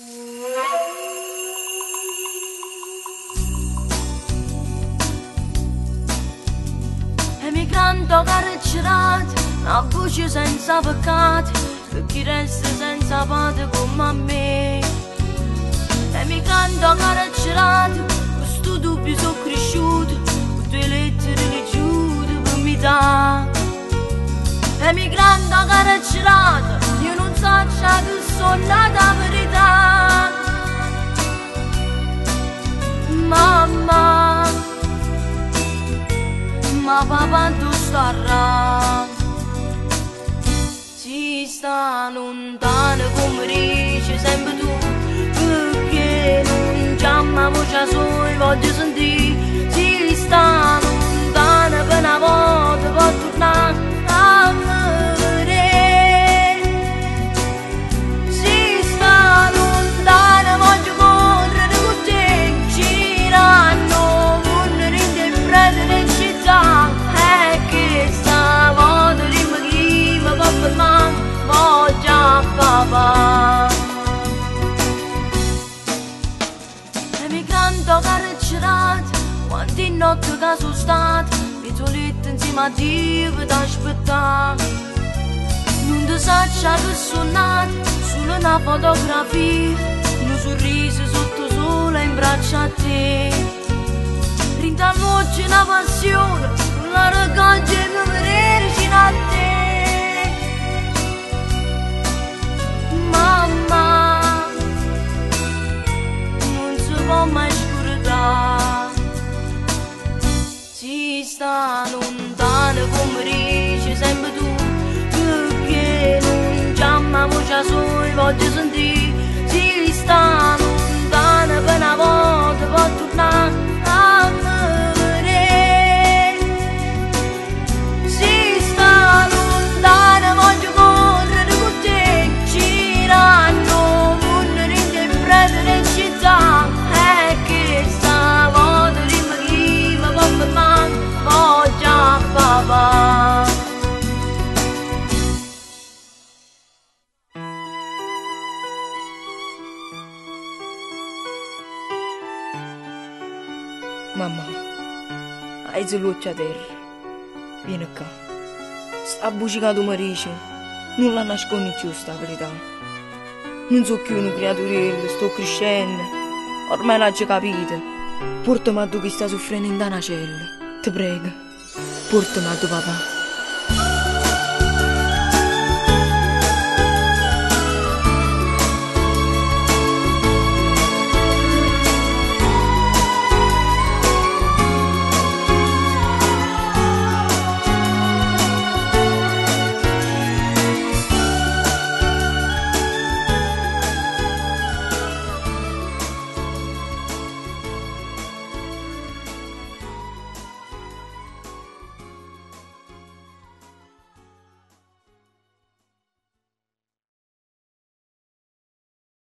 E mi canto carcerato, una voce senza peccato, per chi resta senza pace come me. E mi canto carcerato, questo dubbio sono cresciuto, con tue lettere rigiute per mi dà. E mi canto carcerato, io non so che sono nata verità. Mamma, ma papà tu starà, ci sta lontano come dici sempre tu, perché non chiama voce sua, voglio sentire, ci sta lontano per una volta, può tornare a me vedere, ci sta lontano, voglio correre con te, girando, correre in te, prendere in città. Papà. E mi canto carcerato, quante notti che sono state, mi sono letta insieme a Dio per aspettare. Non ti saccia che sono nata, solo una fotografia, un sorriso sotto sole in braccio a te. Rinta noce una passione, la ragazza e mi vedere vicino a te. Mamma, non si può mai scordare, ci sta lontano come dici sempre tu, perché non chiama voce sua, voglio sentire, ci sta lontano per una volta, può tornare a me vedere, ci sta lontano, voglio correre con te, girando, correre in te, prendere in città, è che stavolta prima chi mi può fermare, voglio papà. Mamma, hai l'occhio a terra, vieni qua, sta bucicato mi dice, non la nascondi più sta verità, non so più una creaturella, sto crescendo, ormai l'hai già capito, portami a tu che sta soffrendo in una cella, ti prego, portami a tuo papà.